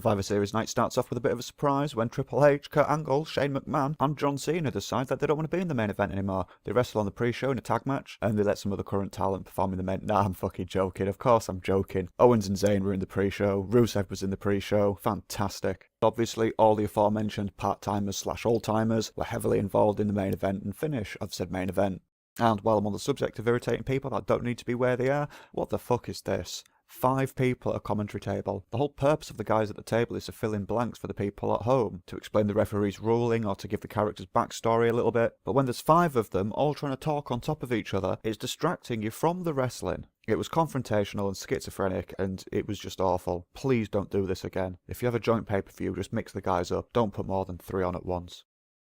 Survivor Series night starts off with a bit of a surprise when Triple H, Kurt Angle, Shane McMahon and John Cena decide that they don't want to be in the main event anymore. They wrestle on the pre-show in a tag match and they let some other current talent perform in the main... Nah, I'm fucking joking. Of course I'm joking. Owens and Zayn were in the pre-show. Rusev was in the pre-show. Fantastic. Obviously, all the aforementioned part-timers / old-timers were heavily involved in the main event and finish of said main event. And while I'm on the subject of irritating people that don't need to be where they are, what the fuck is this? 5 people at a commentary table. The whole purpose of the guys at the table is to fill in blanks for the people at home, to explain the referee's ruling or to give the character's backstory a little bit. But when there's 5 of them all trying to talk on top of each other, it's distracting you from the wrestling. It was confrontational and schizophrenic, and it was just awful. Please don't do this again. If you have a joint pay-per-view, just mix the guys up. Don't put more than 3 on at once.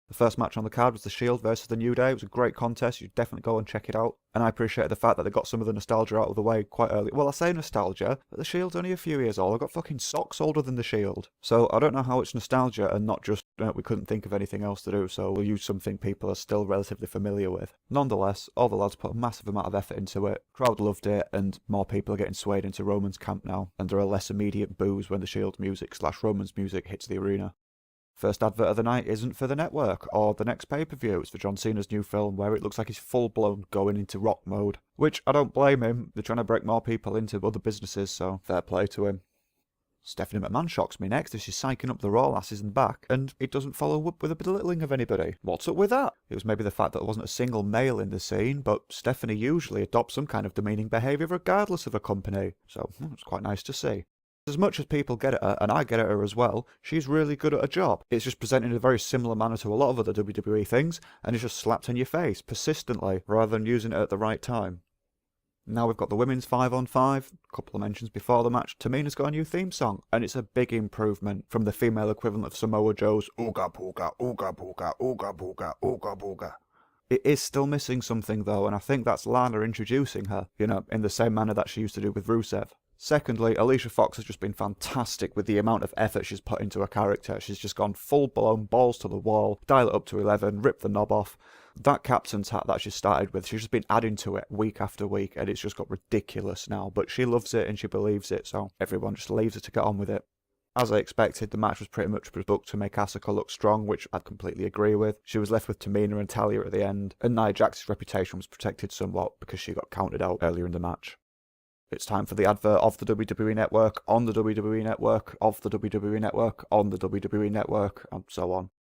The first match on the card was The Shield versus The New Day. It was a great contest. You should definitely go and check it out. And I appreciated the fact that they got some of the nostalgia out of the way quite early. Well, I say nostalgia, but The Shield's only a few years old. I've got fucking socks older than The Shield. So I don't know how it's nostalgia and not just we couldn't think of anything else to do, so we'll use something people are still relatively familiar with. Nonetheless, all the lads put a massive amount of effort into it. Crowd loved it, and more people are getting swayed into Roman's camp now. And there are less immediate boos when the Shield music / Roman's music hits the arena. First advert of the night isn't for the network or the next pay-per-view, it's for John Cena's new film where it looks like he's full-blown going into rock mode. Which, I don't blame him, they're trying to break more people into other businesses, so fair play to him. Stephanie McMahon shocks me next as she's psyching up the Raw lasses in the back, and it doesn't follow up with a belittling of anybody. What's up with that? It was maybe the fact that there wasn't a single male in the scene, but Stephanie usually adopts some kind of demeaning behaviour regardless of a company, so it's quite nice to see. As much as people get at her, and I get at her as well, she's really good at her job. It's just presented in a very similar manner to a lot of other WWE things, and it's just slapped in your face, persistently, rather than using it at the right time. Now we've got the women's 5-on-5, a couple of mentions before the match. Tamina's got a new theme song, and it's a big improvement from the female equivalent of Samoa Joe's Ooga Booga, Ooga Booga, Ooga Booga, Ooga Booga. It is still missing something though, and I think that's Lana introducing her, in the same manner that she used to do with Rusev. Secondly, Alicia Fox has just been fantastic with the amount of effort she's put into her character. She's just gone full-blown balls to the wall, dial it up to 11, rip the knob off. That captain's hat that she started with, she's just been adding to it week after week, and it's just got ridiculous now. But she loves it and she believes it, so everyone just leaves her to get on with it. As I expected, the match was pretty much booked to make Asuka look strong, which I'd completely agree with. She was left with Tamina and Talia at the end, and Nia Jax's reputation was protected somewhat because she got counted out earlier in the match. It's time for the advert of the WWE Network, on the WWE Network, of the WWE Network, on the WWE Network, and so on.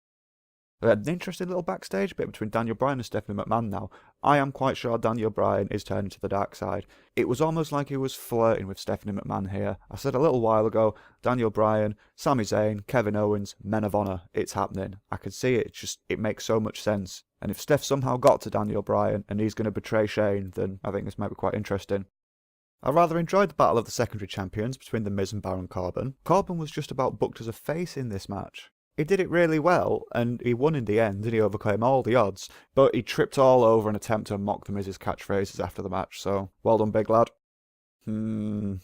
An interesting little backstage bit between Daniel Bryan and Stephanie McMahon now. I am quite sure Daniel Bryan is turning to the dark side. It was almost like he was flirting with Stephanie McMahon here. I said a little while ago, Daniel Bryan, Sami Zayn, Kevin Owens, Men of Honor. It's happening. I can see it. It makes so much sense. And if Steph somehow got to Daniel Bryan and he's going to betray Shane, then I think this might be quite interesting. I rather enjoyed the battle of the secondary champions between The Miz and Baron Corbin. Corbin was just about booked as a face in this match. He did it really well, and he won in the end, and he overcame all the odds, but he tripped all over an attempt to mock The Miz's catchphrases after the match, so well done, big lad. I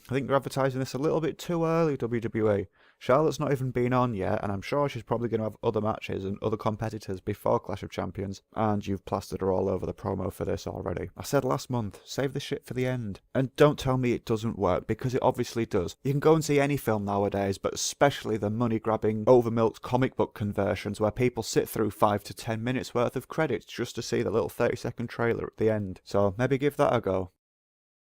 think you're advertising this a little bit too early, WWE. Charlotte's not even been on yet, and I'm sure she's probably going to have other matches and other competitors before Clash of Champions, and you've plastered her all over the promo for this already. I said last month, save the shit for the end. And don't tell me it doesn't work, because it obviously does. You can go and see any film nowadays, but especially the money-grabbing, overmilked comic book conversions where people sit through 5 to 10 minutes worth of credits just to see the little 30-second trailer at the end. So maybe give that a go.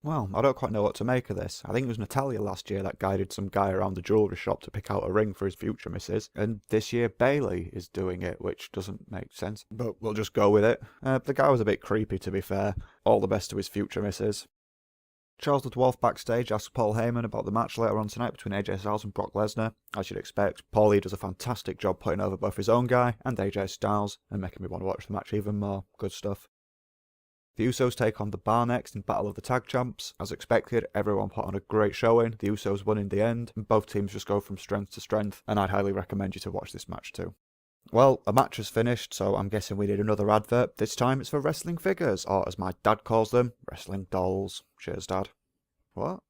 Well, I don't quite know what to make of this. I think it was Natalya last year that guided some guy around the jewellery shop to pick out a ring for his future missus, and this year Bayley is doing it, which doesn't make sense, but we'll just go with it. The guy was a bit creepy, to be fair. All the best to his future missus. Charles the Dwarf backstage asks Paul Heyman about the match later on tonight between AJ Styles and Brock Lesnar. As you'd expect, Paulie does a fantastic job putting over both his own guy and AJ Styles, and making me want to watch the match even more. Good stuff. The Usos take on The Bar next in Battle of the Tag Champs. As expected, everyone put on a great showing. The Usos won in the end, and both teams just go from strength to strength, and I'd highly recommend you to watch this match too. Well, a match has finished, so I'm guessing we need another advert. This time it's for wrestling figures, or as my dad calls them, wrestling dolls. Cheers, Dad. What?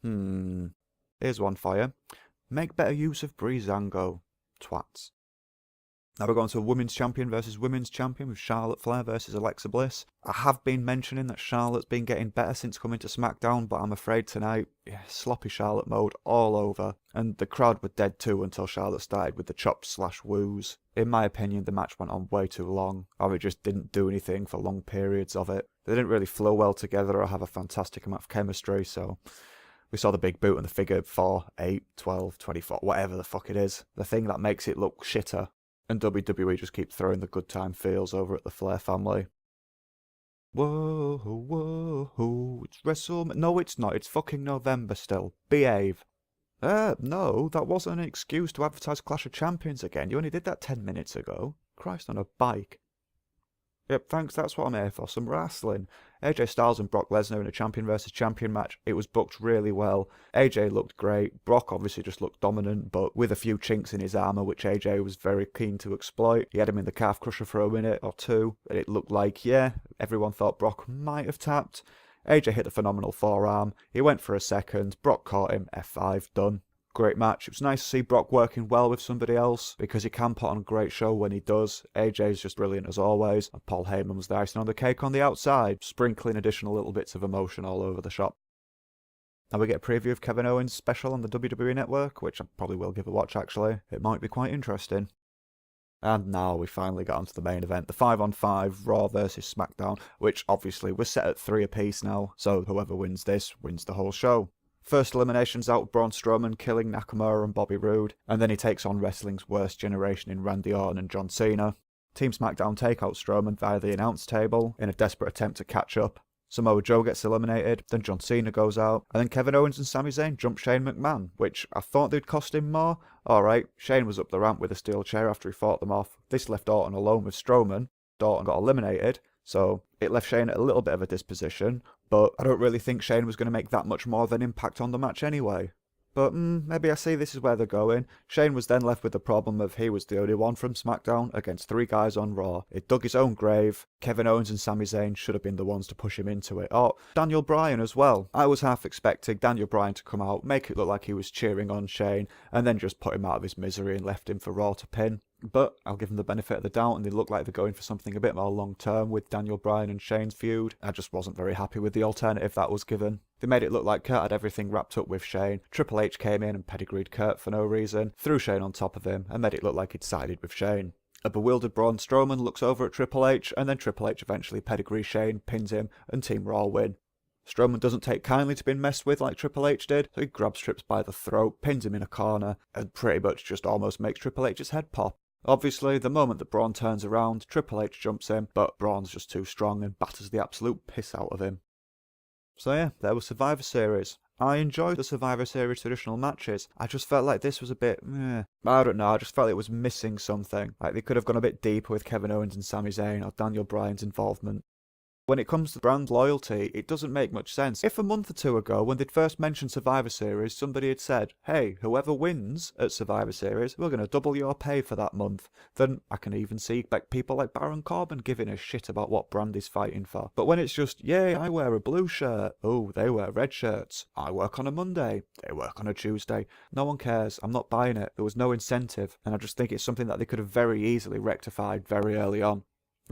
Here's one for you. Make better use of Breezango. Twats. Now we're going to a women's champion versus women's champion with Charlotte Flair versus Alexa Bliss. I have been mentioning that Charlotte's been getting better since coming to SmackDown, but I'm afraid tonight, sloppy Charlotte mode all over. And the crowd were dead too until Charlotte started with the chops/woos. In my opinion, the match went on way too long, or it just didn't do anything for long periods of it. They didn't really flow well together or have a fantastic amount of chemistry, so we saw the big boot and the figure 4, 8, 12, 24, whatever the fuck it is. The thing that makes it look shitter. And WWE just keep throwing the good time feels over at the Flair family. Whoa, whoa, it's WrestleMania. No, it's not. It's fucking November still. Behave. No, that wasn't an excuse to advertise Clash of Champions again. You only did that 10 minutes ago. Christ on a bike. Yep, thanks, that's what I'm here for, some wrestling. AJ Styles and Brock Lesnar in a champion versus champion match. It was booked really well. AJ looked great. Brock obviously just looked dominant, but with a few chinks in his armour, which AJ was very keen to exploit. He had him in the calf crusher for a minute or two, and it looked like, everyone thought Brock might have tapped. AJ hit the phenomenal forearm. He went for a second. Brock caught him. F5, done. Great match. It was nice to see Brock working well with somebody else, because he can put on a great show when he does. AJ's just brilliant as always, and Paul Heyman was the icing on the cake on the outside, sprinkling additional little bits of emotion all over the shop. Now we get a preview of Kevin Owens' special on the WWE Network, which I probably will give a watch actually. It might be quite interesting. And now we finally got onto the main event, the 5-on-5 Raw versus SmackDown, which obviously we're set at 3 apiece now, so whoever wins this wins the whole show. First elimination's out with Braun Strowman killing Nakamura and Bobby Roode, and then he takes on wrestling's worst generation in Randy Orton and John Cena. Team SmackDown take out Strowman via the announce table in a desperate attempt to catch up. Samoa Joe gets eliminated, then John Cena goes out, and then Kevin Owens and Sami Zayn jump Shane McMahon, which I thought they'd cost him more. Alright, Shane was up the ramp with a steel chair after he fought them off. This left Orton alone with Strowman. Orton got eliminated, so it left Shane at a little bit of a disposition, but I don't really think Shane was going to make that much more of an impact on the match anyway. But maybe I see this is where they're going. Shane was then left with the problem of he was the only one from SmackDown against 3 guys on Raw. It dug his own grave. Kevin Owens and Sami Zayn should have been the ones to push him into it. Or Daniel Bryan as well. I was half expecting Daniel Bryan to come out, make it look like he was cheering on Shane, and then just put him out of his misery and left him for Raw to pin. But I'll give them the benefit of the doubt, and they look like they're going for something a bit more long-term with Daniel Bryan and Shane's feud. I just wasn't very happy with the alternative that was given. They made it look like Kurt had everything wrapped up with Shane. Triple H came in and pedigreed Kurt for no reason, threw Shane on top of him, and made it look like he'd sided with Shane. A bewildered Braun Strowman looks over at Triple H, and then Triple H eventually pedigrees Shane, pins him, and Team Raw win. Strowman doesn't take kindly to being messed with like Triple H did, so he grabs Trips by the throat, pins him in a corner, and pretty much just almost makes Triple H's head pop. Obviously, the moment that Braun turns around, Triple H jumps him, but Braun's just too strong and batters the absolute piss out of him. So yeah, there was Survivor Series. I enjoyed the Survivor Series traditional matches. I just felt like this was a bit, I don't know, I just felt it was missing something. Like they could have gone a bit deeper with Kevin Owens and Sami Zayn or Daniel Bryan's involvement. When it comes to brand loyalty, it doesn't make much sense. If a month or two ago, when they'd first mentioned Survivor Series, somebody had said, hey, whoever wins at Survivor Series, we're going to double your pay for that month, then I can even see people like Baron Corbin giving a shit about what brand he's fighting for. But when it's just, yay, I wear a blue shirt, oh, they wear red shirts, I work on a Monday, they work on a Tuesday, no one cares, I'm not buying it, there was no incentive, and I just think it's something that they could have very easily rectified very early on.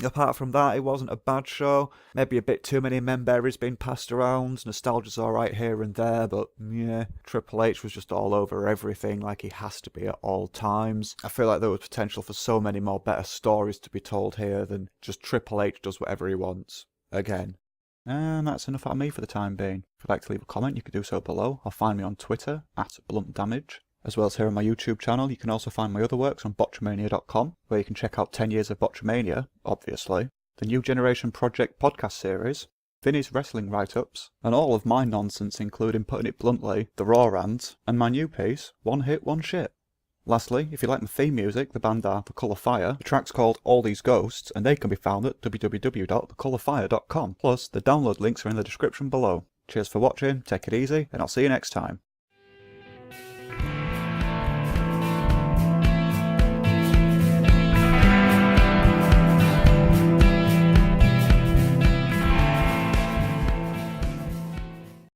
Apart from that, it wasn't a bad show. Maybe a bit too many memberries being passed around. Nostalgia's alright here and there, but yeah, Triple H was just all over everything like he has to be at all times. I feel like there was potential for so many more better stories to be told here than just Triple H does whatever he wants. Again. And that's enough out of me for the time being. If you'd like to leave a comment, you can do so below, or find me on Twitter, @BluntDamage. As well as here on my YouTube channel, you can also find my other works on botchamania.com, where you can check out 10 years of Botchamania, obviously, the New Generation Project podcast series, Vinny's wrestling write-ups, and all of my nonsense including, putting it bluntly, the Raw rant, and my new piece, One Hit, One Shit. Lastly, if you like my theme music, the band are The Colour Fire. The track's called All These Ghosts, and they can be found at www.thecolourfire.com. Plus, the download links are in the description below. Cheers for watching, take it easy, and I'll see you next time.